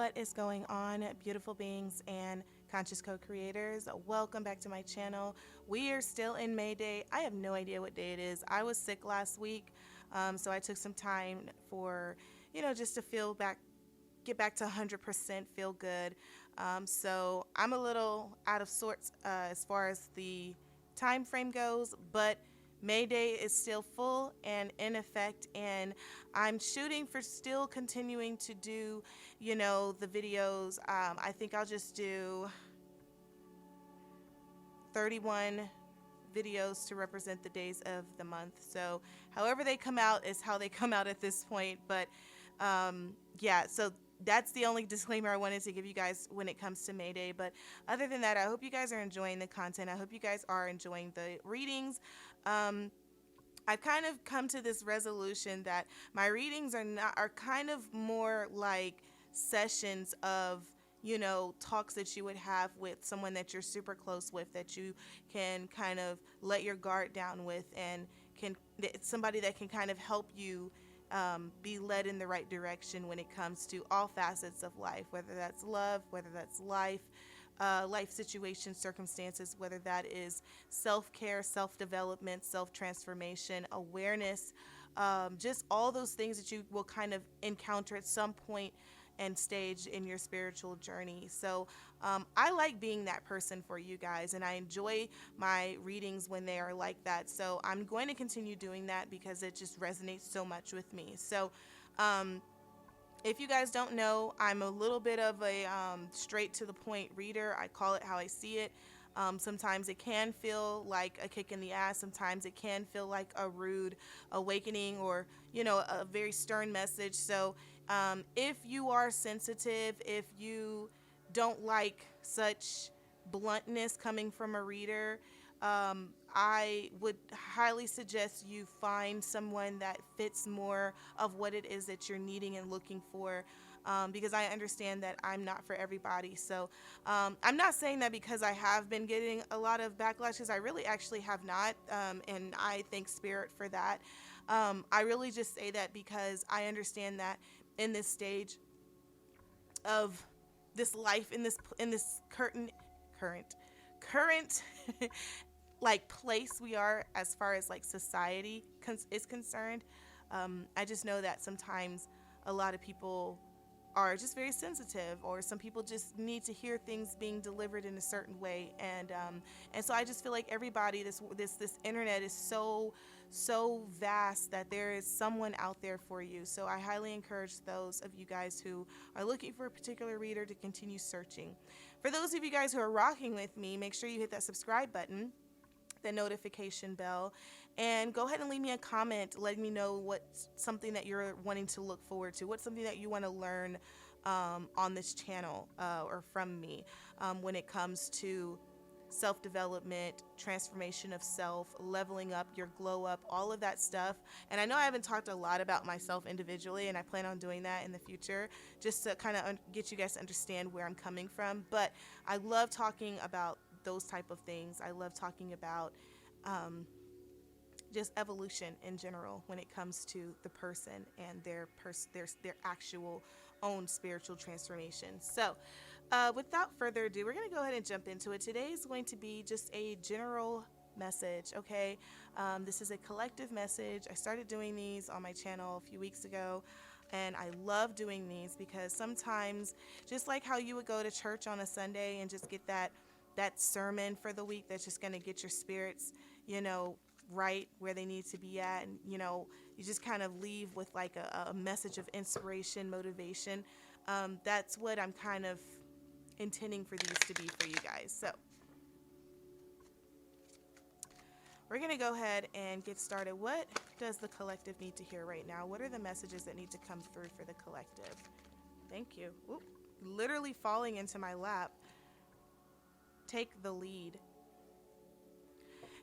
What is going on, beautiful beings and conscious co-creators? Welcome back to my channel. We are still in May Day. I have no idea what day it is. I was sick last week, so I took some time for, just to get back to 100%, feel good. So I'm a little out of sorts as far as the time frame goes, but May Day is still full and in effect, and I'm shooting for still continuing to do, the videos. I think I'll just do 31 videos to represent the days of the month. So however they come out is how they come out at this point. But yeah, so that's the only disclaimer I wanted to give you guys when it comes to May Day. But other than that, I hope you guys are enjoying the content. I hope you guys are enjoying the readings. I've kind of come to this resolution that my readings are kind of more like sessions of, talks that you would have with someone that you're super close with, that you can kind of let your guard down with, and it's somebody that can kind of help you be led in the right direction when it comes to all facets of life, whether that's love, whether that's life situations, circumstances, whether that is self-care, self-development, self-transformation, awareness, just all those things that you will kind of encounter at some point and stage in your spiritual journey. So I like being that person for you guys, and I enjoy my readings when they are like that. So I'm going to continue doing that because it just resonates so much with me. So if you guys don't know, I'm a little bit of a straight to the point reader. I call it how I see it. Sometimes it can feel like a kick in the ass. Sometimes it can feel like a rude awakening, or, a very stern message. So if you are sensitive, if you don't like such bluntness coming from a reader, I would highly suggest you find someone that fits more of what it is that you're needing and looking for, because I understand that I'm not for everybody. So I'm not saying that because I have been getting a lot of backlashes. I really actually have not, and I thank Spirit for that. I really just say that because I understand that in this stage of this life, in this current like place we are as far as like society is concerned, I just know that sometimes a lot of people are just very sensitive, or some people just need to hear things being delivered in a certain way, and so I just feel like everybody, this internet is so vast that there is someone out there for you. So I highly encourage those of you guys who are looking for a particular reader to continue searching. For those of you guys who are rocking with me, make sure you hit that subscribe button, the notification bell, and go ahead and leave me a comment letting me know what's something that you're wanting to look forward to, what's something that you want to learn on this channel, or from me, when it comes to self-development, transformation of self, leveling up, your glow up, all of that stuff. And I know I haven't talked a lot about myself individually, and I plan on doing that in the future, just to kind of get you guys to understand where I'm coming from. But I love talking about those type of things. I love talking about just evolution in general when it comes to the person and their actual own spiritual transformation. So without further ado, we're going to go ahead and jump into it. Today is going to be just a general message, okay? This is a collective message. I started doing these on my channel a few weeks ago, and I love doing these because sometimes, just like how you would go to church on a Sunday and just get that sermon for the week that's just going to get your spirits, right where they need to be at, and you just kind of leave with like a message of inspiration, motivation. That's what I'm kind of intending for these to be for you guys. So we're going to go ahead and get started. What does the collective need to hear right now? What are the messages that need to come through for the collective? Thank you. Oop, literally falling into my lap. Take the lead.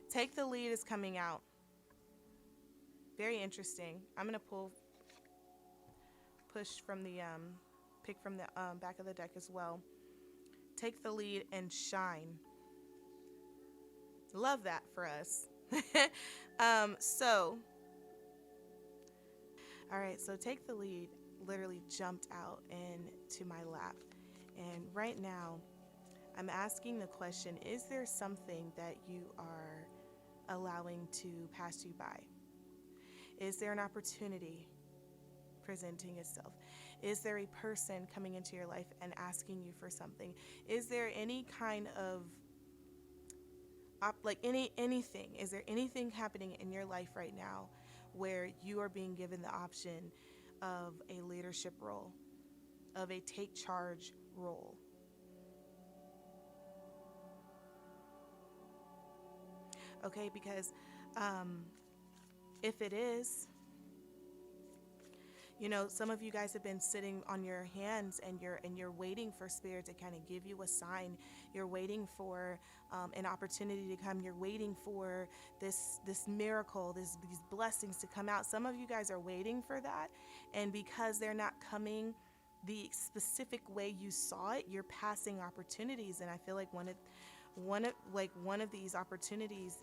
Take the lead is coming out. Very interesting. I'm going to push from the, pick from the back of the deck as well. Take the lead and shine. Love that for us. All right, so take the lead literally jumped out into my lap. And right now, I'm asking the question, is there something that you are allowing to pass you by? Is there an opportunity presenting itself? Is there a person coming into your life and asking you for something? Is there any kind of anything? Is there anything happening in your life right now where you are being given the option of a leadership role, of a take charge role? Okay, because if it is, some of you guys have been sitting on your hands and you're waiting for Spirit to kind of give you a sign. You're waiting for an opportunity to come. You're waiting for this miracle, these blessings to come out. Some of you guys are waiting for that, and because they're not coming the specific way you saw it, you're passing opportunities. And I feel like one of these opportunities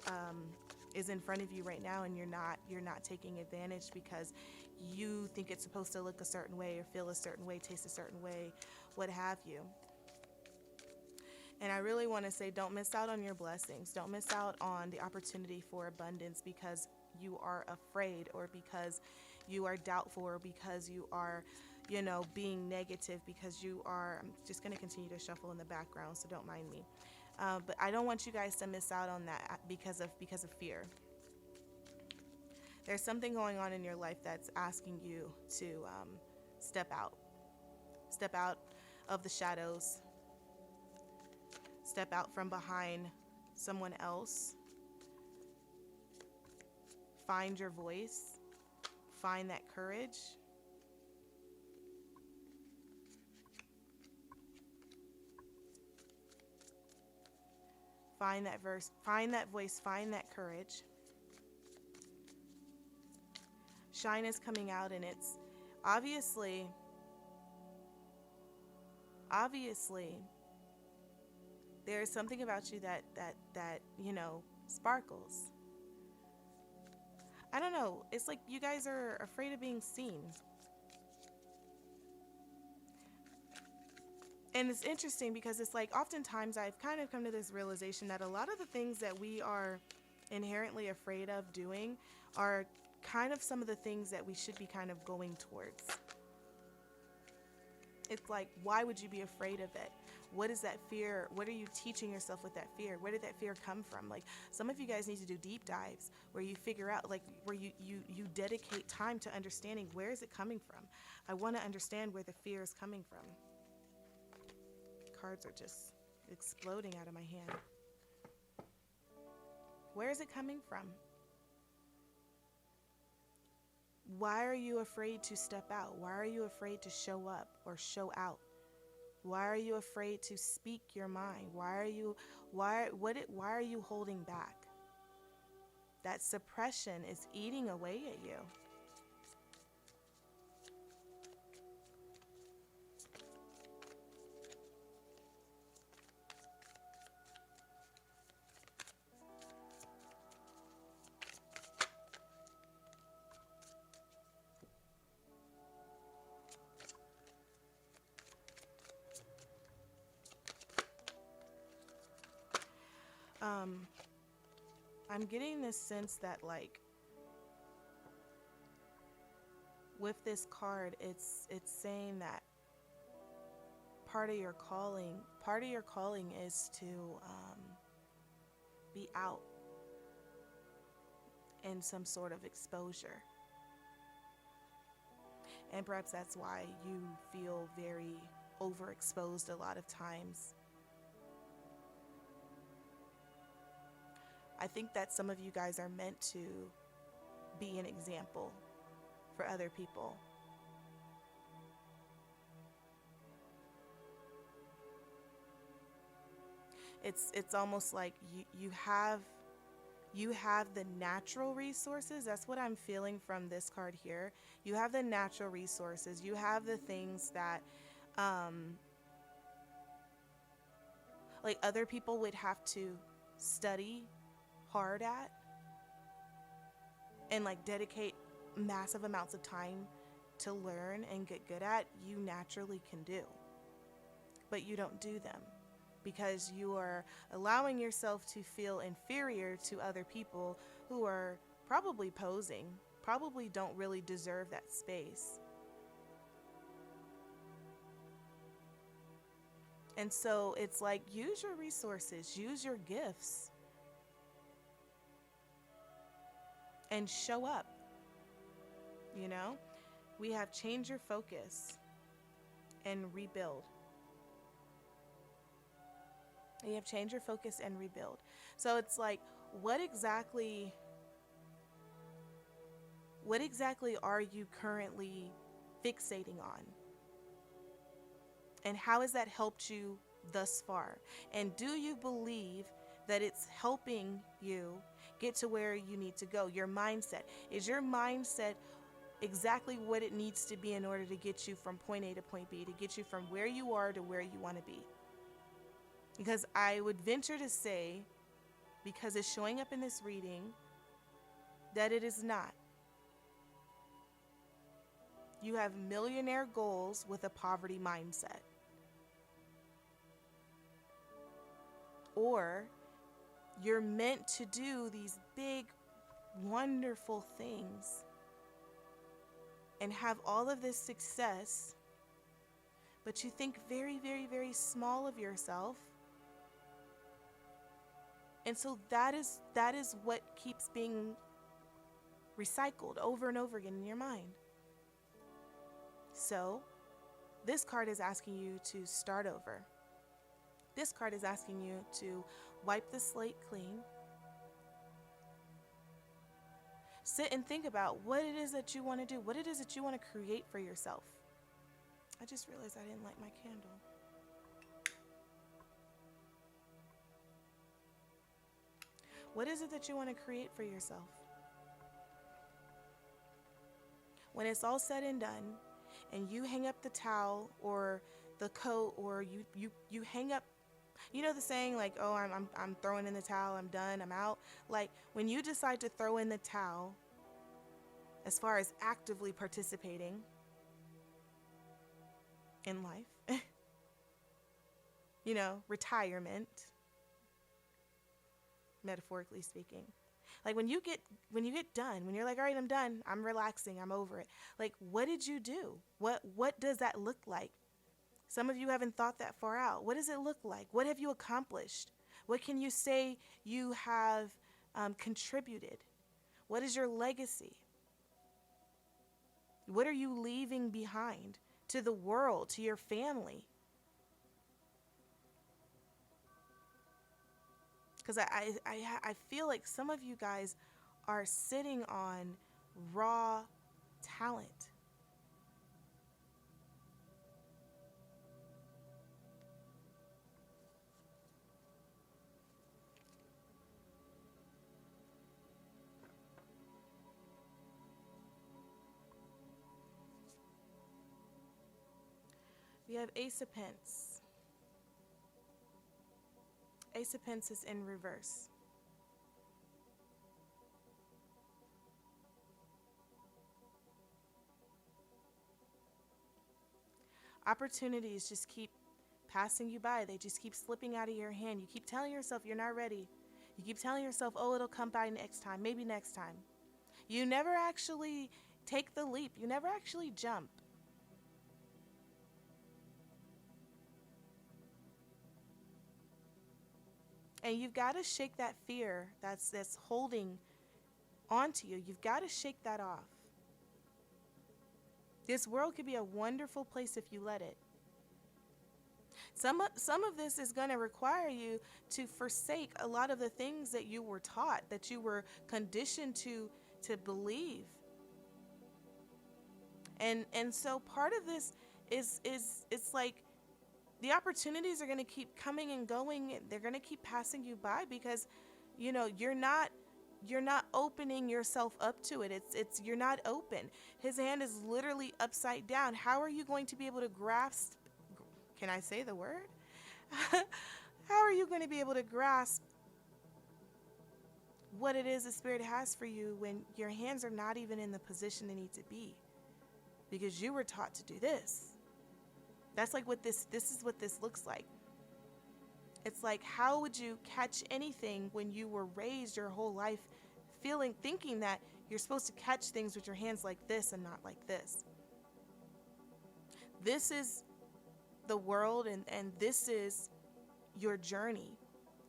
is in front of you right now, and you're not taking advantage because you think it's supposed to look a certain way or feel a certain way, taste a certain way, what have you. And I really want to say, don't miss out on your blessings. Don't miss out on the opportunity for abundance because you are afraid, or because you are doubtful, or because you are being negative, because you are. I'm just going to continue to shuffle in the background, so don't mind me. But I don't want you guys to miss out on that because of fear. There's something going on in your life that's asking you to step out of the shadows, step out from behind someone else, find your voice, find that courage. Find that verse, find that voice, find that courage. Shine is coming out, and it's obviously there's something about you that sparkles. I don't know. It's like you guys are afraid of being seen. And it's interesting because it's like oftentimes I've kind of come to this realization that a lot of the things that we are inherently afraid of doing are kind of some of the things that we should be kind of going towards. It's like, why would you be afraid of it? What is that fear? What are you teaching yourself with that fear? Where did that fear come from? Like, some of you guys need to do deep dives where you figure out, like, where you dedicate time to understanding, where is it coming from? I want to understand where the fear is coming from. Cards are just exploding out of my hand. Where is it coming from? Why are you afraid to step out? Why are you afraid to show up or show out? Why are you afraid to speak your mind? Why are you holding back? That suppression is eating away at you. I'm getting this sense that, like, with this card, it's saying that part of your calling is to be out in some sort of exposure. And perhaps that's why you feel very overexposed a lot of times. I think that some of you guys are meant to be an example for other people. It's almost like you have the natural resources. That's what I'm feeling from this card here. You have the natural resources. You have the things that like other people would have to study hard at and like dedicate massive amounts of time to learn and get good at, you naturally can do. But you don't do them because you are allowing yourself to feel inferior to other people who are probably posing, probably don't really deserve that space. And so it's like, use your resources, use your gifts, and show up. You know, we have change your focus and rebuild. You have change your focus and rebuild. So it's like, what exactly are you currently fixating on? And how has that helped you thus far? And do you believe that it's helping you get to where you need to go? Your mindset. Is your mindset exactly what it needs to be in order to get you from point A to point B, to get you from where you are to where you want to be? Because I would venture to say, because it's showing up in this reading, that it is not. You have millionaire goals with a poverty mindset. Or you're meant to do these big, wonderful things and have all of this success, but you think very, very, very small of yourself. And so that is what keeps being recycled over and over again in your mind. So this card is asking you to start over. This card is asking you to wipe the slate clean. Sit and think about what it is that you want to do, what it is that you want to create for yourself. I just realized I didn't light my candle. What is it that you want to create for yourself? When it's all said and done, and you hang up the towel or the coat, or you hang up, you know the saying, like, oh, I'm throwing in the towel, I'm done, I'm out. Like, when you decide to throw in the towel, as far as actively participating in life, you know, retirement, metaphorically speaking. Like, when you get done, when you're like, all right, I'm done, I'm relaxing, I'm over it. Like, what did you do? What does that look like? Some of you haven't thought that far out. What does it look like? What have you accomplished? What can you say you have contributed? What is your legacy? What are you leaving behind to the world, to your family? Because I feel like some of you guys are sitting on raw talent. We have Ace of Pence. Ace of Pence is in reverse. Opportunities just keep passing you by. They just keep slipping out of your hand. You keep telling yourself you're not ready. You keep telling yourself, oh, it'll come by next time, maybe next time. You never actually take the leap. You never actually jump. And you've got to shake that fear that's holding onto you. You've got to shake that off. This world could be a wonderful place if you let it. Some of this is going to require you to forsake a lot of the things that you were taught, that you were conditioned to believe. And so part of this is it's like the opportunities are going to keep coming and going. They're going to keep passing you by because, you know, you're not opening yourself up to it. It's you're not open. His hand is literally upside down. How are you going to be able to grasp? Can I say the word? How are you going to be able to grasp what it is the Spirit has for you when your hands are not even in the position they need to be? because you were taught to do this. That's like what this is what this looks like. It's like, how would you catch anything when you were raised your whole life thinking that you're supposed to catch things with your hands like this and not like this? This is the world, and this is your journey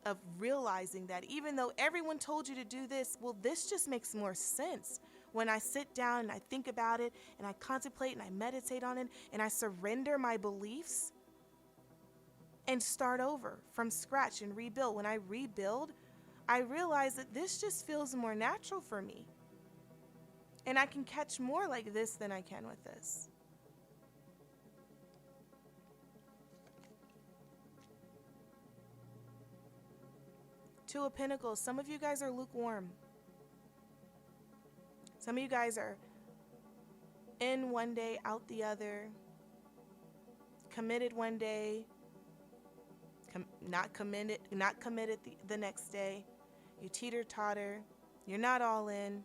of realizing that even though everyone told you to do this, well, this just makes more sense when I sit down and I think about it and I contemplate and I meditate on it and I surrender my beliefs and start over from scratch and rebuild. When I rebuild, I realize that this just feels more natural for me. And I can catch more like this than I can with this. Two of Pentacles. Some of you guys are lukewarm. Some of you guys are in one day, out the other. Committed one day, not committed the next day. You teeter-totter. You're not all in.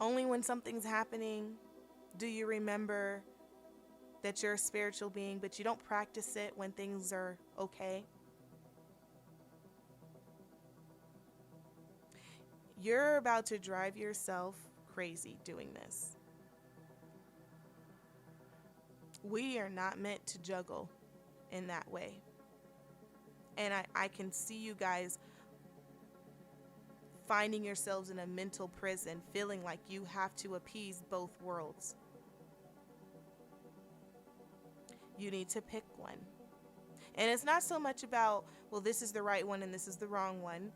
Only when something's happening do you remember that you're a spiritual being, but you don't practice it when things are okay. You're about to drive yourself crazy doing this. We are not meant to juggle in that way. And I can see you guys finding yourselves in a mental prison, feeling like you have to appease both worlds. You need to pick one. And it's not so much about, well, this is the right one and this is the wrong one.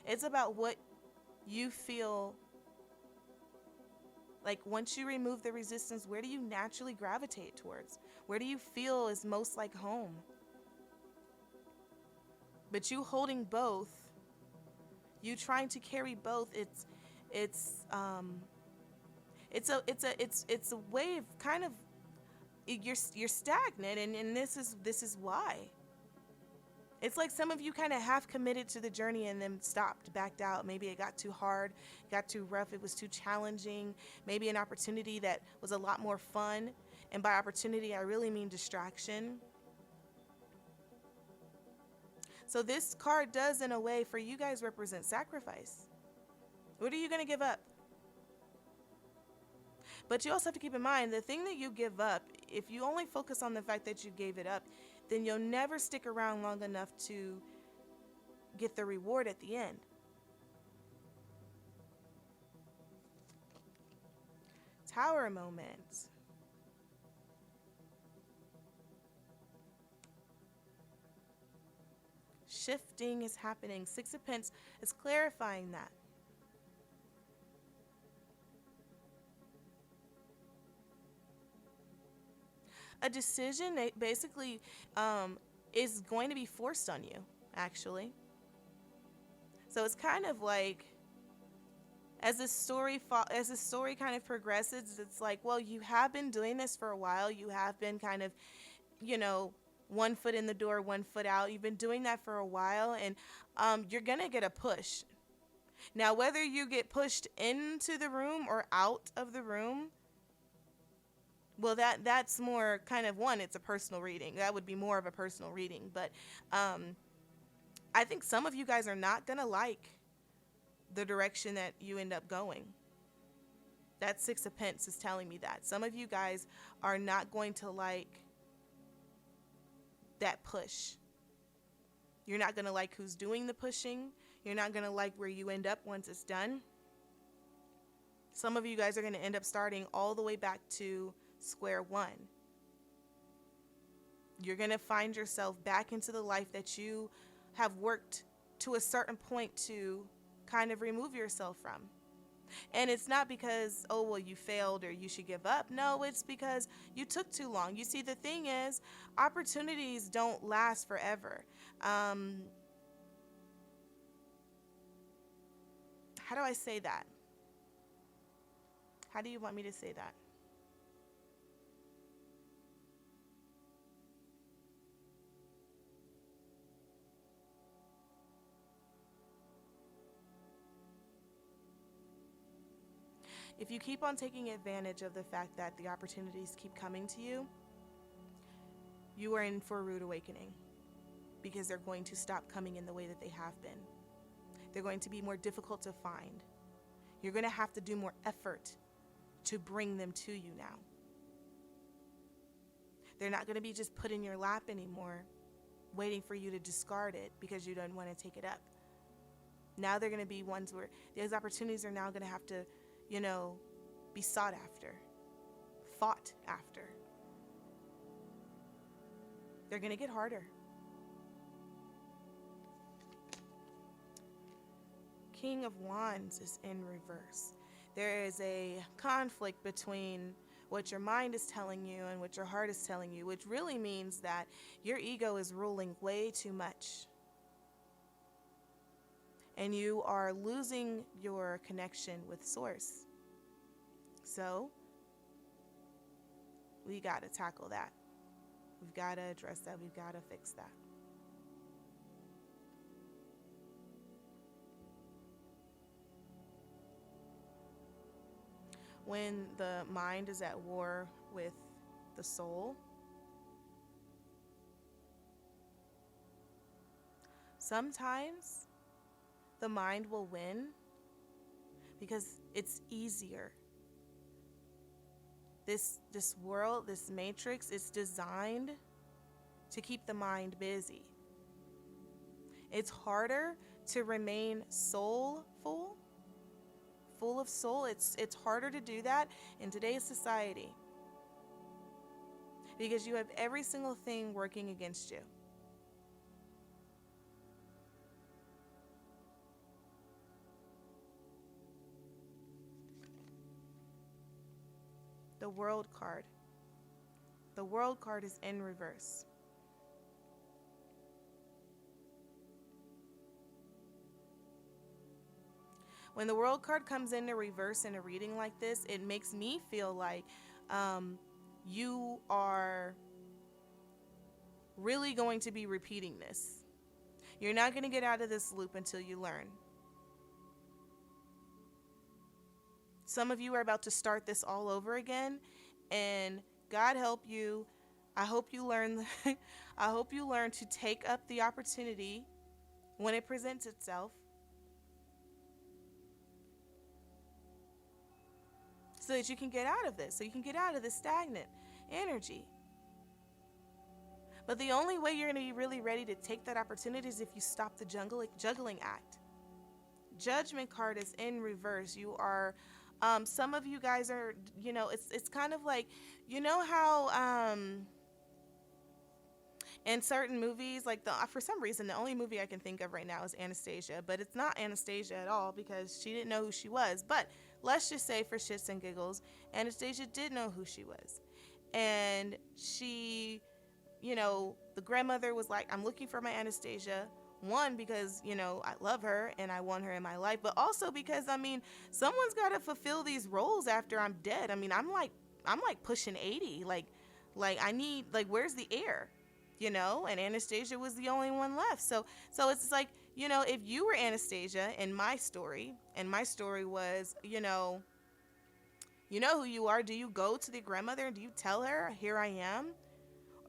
It's about what you feel like. Once you remove the resistance, where do you naturally gravitate towards? Where do you feel is most like home? But you holding both, you trying to carry both, it's a way of kind of, you're stagnant, and this is why. It's like some of you kind of half committed to the journey and then stopped, backed out. Maybe it got too hard, got too rough, it was too challenging. Maybe an opportunity that was a lot more fun. And by opportunity, I really mean distraction. So this card does, in a way, for you guys, represent sacrifice. What are you going to give up? But you also have to keep in mind, the thing that you give up, if you only focus on the fact that you gave it up, then you'll never stick around long enough to get the reward at the end. Tower moment. Shifting is happening. Six of Pentacles is clarifying that. A decision basically is going to be forced on you, actually. So it's kind of like, as the story kind of progresses, it's like, well, you have been doing this for a while. You have been kind of, 1 foot in the door, 1 foot out. You've been doing that for a while, and you're gonna get a push. Now, whether you get pushed into the room or out of the room, well, that's more kind of, it's a personal reading. That would be more of a personal reading. But I think some of you guys are not going to like the direction that you end up going. That Six of Pentacles is telling me that. Some of you guys are not going to like that push. You're not going to like who's doing the pushing. You're not going to like where you end up once it's done. Some of you guys are going to end up starting all the way back to square one. You're going to find yourself back into the life that you have worked to a certain point to kind of remove yourself from. And it's not because, oh, well, you failed or you should give up. No, it's because you took too long. You see, the thing is, opportunities don't last forever. How do I say that? How do you want me to say that? If you keep on taking advantage of the fact that the opportunities keep coming to you, you are in for a rude awakening, because they're going to stop coming in the way that they have been. They're going to be more difficult to find. You're going to have to do more effort to bring them to you now. They're not going to be just put in your lap anymore, waiting for you to discard it because you don't want to take it up. Now they're going to be ones where those opportunities are now going to have to, be sought after, fought after. They're going to get harder. King of Wands is in reverse. There is a conflict between what your mind is telling you and what your heart is telling you, which really means that your ego is ruling way too much. And you are losing your connection with Source. So, we got to tackle that. We've got to address that. We've got to fix that. When the mind is at war with the soul, sometimes the mind will win because it's easier. This world, this matrix, is designed to keep the mind busy. It's harder to remain soulful, full of soul. It's harder to do that in today's society because you have every single thing working against you. The World card. The World card is in reverse. When the World card comes into reverse in a reading like this, it makes me feel like you are really going to be repeating this. You're not going to get out of this loop until you learn. Some of you are about to start this all over again, and God help you. I hope you learn I hope you learn to take up the opportunity when it presents itself, so that you can get out of this, so you can get out of this stagnant energy. But the only way you're going to be really ready to take that opportunity is if you stop the juggling act. Judgment card is in reverse. You are some of you guys are, it's kind of like, how in certain movies, like for some reason, the only movie I can think of right now is Anastasia, but it's not Anastasia at all because she didn't know who she was. But let's just say, for shits and giggles, Anastasia did know who she was. And she, the grandmother was like, I'm looking for my Anastasia. One, because, I love her and I want her in my life, but also because, someone's got to fulfill these roles after I'm dead. I'm like pushing 80. Like I need, where's the heir? And Anastasia was the only one left. So it's like, if you were Anastasia in my story, and my story was, you know who you are. Do you go to the grandmother and do you tell her, here I am?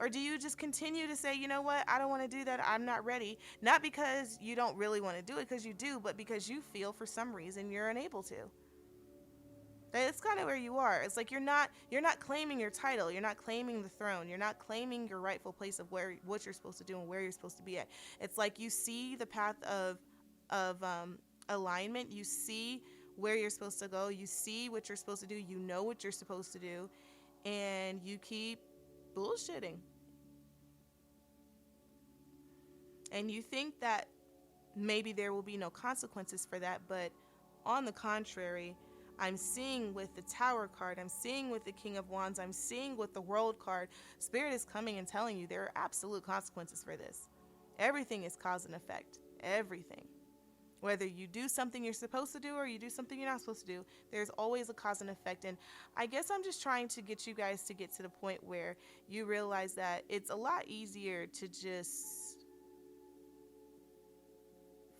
Or do you just continue to say, you know what, I don't want to do that, I'm not ready? Not because you don't really want to do it, because you do, but because you feel for some reason you're unable to. It's kind of where you are. It's like you're not claiming your title, you're not claiming the throne, you're not claiming your rightful place of what you're supposed to do and where you're supposed to be at. It's like you see the path of alignment, you see where you're supposed to go, you see what you're supposed to do, you know what you're supposed to do, and you keep bullshitting. And you think that maybe there will be no consequences for that, but on the contrary, I'm seeing with the Tower card, I'm seeing with the King of Wands, I'm seeing with the World card, Spirit is coming and telling you there are absolute consequences for this. Everything is cause and effect. Everything. Whether you do something you're supposed to do or you do something you're not supposed to do, there's always a cause and effect. And I guess I'm just trying to get you guys to get to the point where you realize that it's a lot easier to just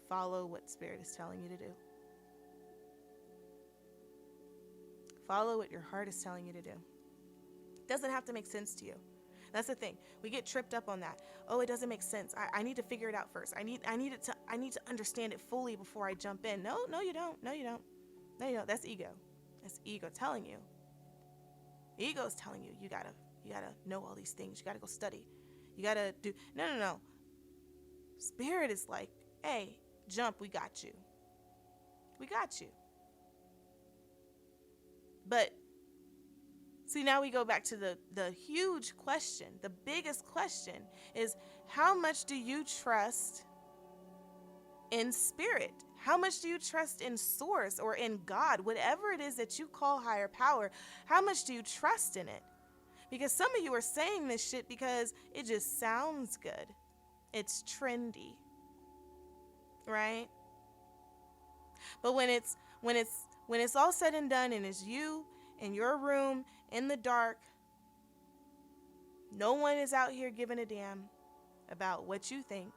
follow what Spirit is telling you to do. Follow what your heart is telling you to do. It doesn't have to make sense to you. That's the thing. We get tripped up on that. Oh, it doesn't make sense. I need to figure it out first. I need to understand it fully before I jump in. No, you don't. No, you don't. That's ego. That's ego telling you. Ego is telling you you gotta know all these things. You gotta go study. You gotta do. No. Spirit is like, hey, jump. We got you. We got you. But see, now we go back to the huge question. The biggest question is, how much do you trust in spirit? How much do you trust in source or in God? Whatever it is that you call higher power, how much do you trust in it? Because some of you are saying this shit because it just sounds good. It's trendy. Right? But when it's all said and done and it's you in your room in the dark, no one is out here giving a damn about what you think.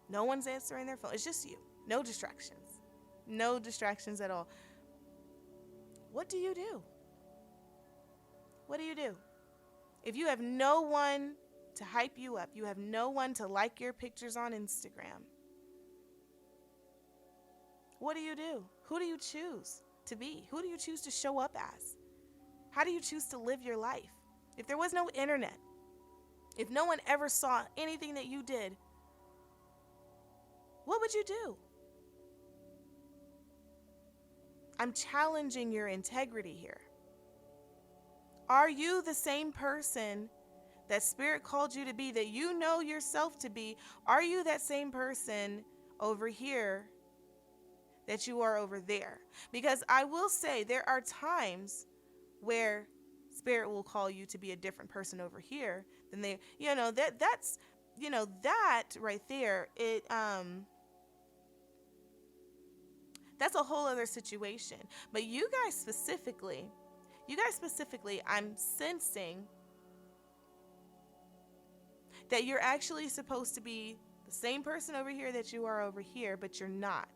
No one's answering their phone. It's just you. No distractions. No distractions at all. What do you do? What do you do? If you have no one to hype you up, you have no one to like your pictures on Instagram, what do you do? Who do you choose to be? Who do you choose to show up as? How do you choose to live your life? If there was no internet, if no one ever saw anything that you did, what would you do? I'm challenging your integrity here. Are you the same person that Spirit called you to be, that you know yourself to be? Are you that same person over here that you are over there? Because I will say there are times where Spirit will call you to be a different person over here than they, that's that right there, that's a whole other situation. But you guys specifically, I'm sensing that you're actually supposed to be the same person over here that you are over here, but you're not.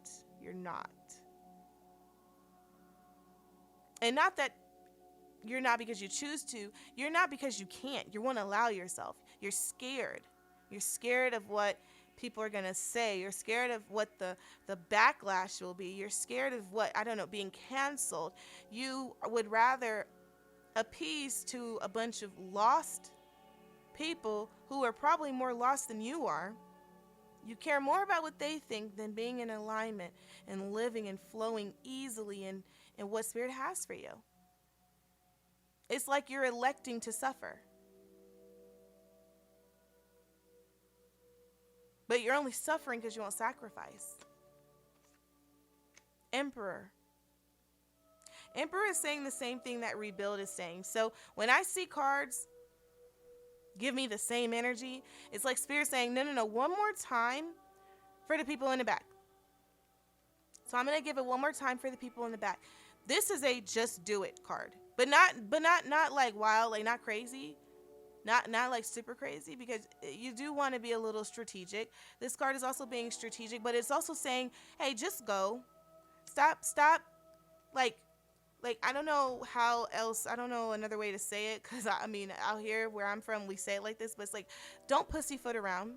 You're not. And not that you're not because you choose to. You're not because you can't. You won't allow yourself. You're scared. You're scared of what people are going to say. You're scared of what the backlash will be. You're scared of being canceled. You would rather appease to a bunch of lost people who are probably more lost than you are. You care more about what they think than being in alignment and living and flowing easily in what Spirit has for you. It's like you're electing to suffer. But you're only suffering because you won't sacrifice. Emperor is saying the same thing that Rebuild is saying. So when I see cards give me the same energy, it's like Spirit saying, no, one more time for the people in the back. So I'm going to give it one more time for the people in the back. This is a just do it card. But not like wild, like not crazy. Not like super crazy, because you do want to be a little strategic. This card is also being strategic, but it's also saying, hey, just go. Stop. Like I don't know how else, I don't know another way to say it, because I mean, out here where I'm from, we say it like this, but it's like, don't pussyfoot around.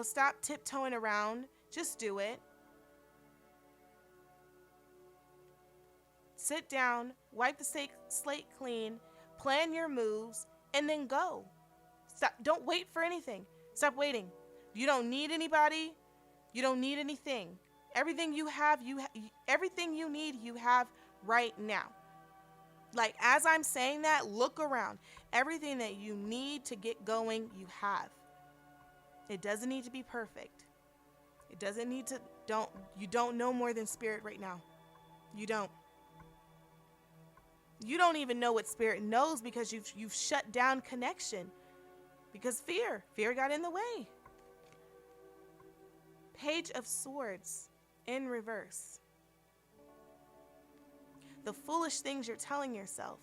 Stop tiptoeing around. Just do it. Sit down, wipe the slate clean, plan your moves, and then go. Stop. Don't wait for anything. Stop waiting. You don't need anybody. You don't need anything. Everything you have, everything you need, you have right now. Like, as I'm saying that, look around. Everything that you need to get going, you have. It doesn't need to be perfect. It doesn't need to, you don't know more than Spirit right now. You don't. You don't even know what Spirit knows, because you've shut down connection. Because fear got in the way. Page of Swords in reverse. The foolish things you're telling yourself.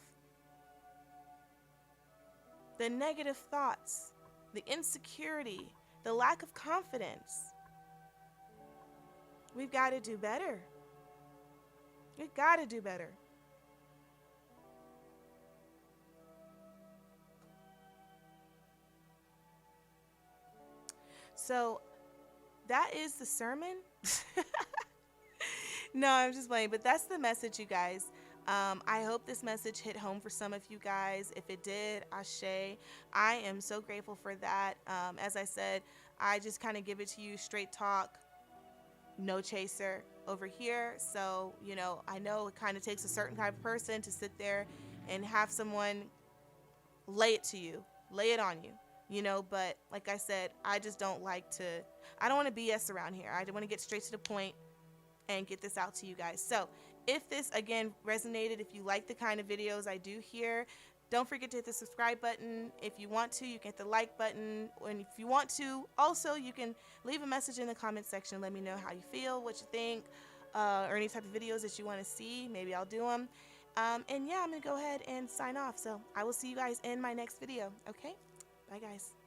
The negative thoughts, the insecurity, the lack of confidence. We've got to do better. We gotta do better. So that is the sermon. No, I'm just playing, but that's the message, you guys. I hope this message hit home for some of you guys. If it did, ashe. I am so grateful for that. As I said, I just kind of give it to you straight talk, no chaser over here. So, I know it kind of takes a certain type of person to sit there and have someone lay it to you, lay it on you, but like I said, I don't want to BS around here. I want to get straight to the point and get this out to you guys. So if this again resonated, if you like the kind of videos I do here, don't forget to hit the subscribe button. If you want to, you can hit the like button. And if you want to, also, you can leave a message in the comment section. Let me know how you feel, what you think, or any type of videos that you want to see. Maybe I'll do them. And yeah, I'm going to go ahead and sign off. So I will see you guys in my next video. Okay? Bye, guys.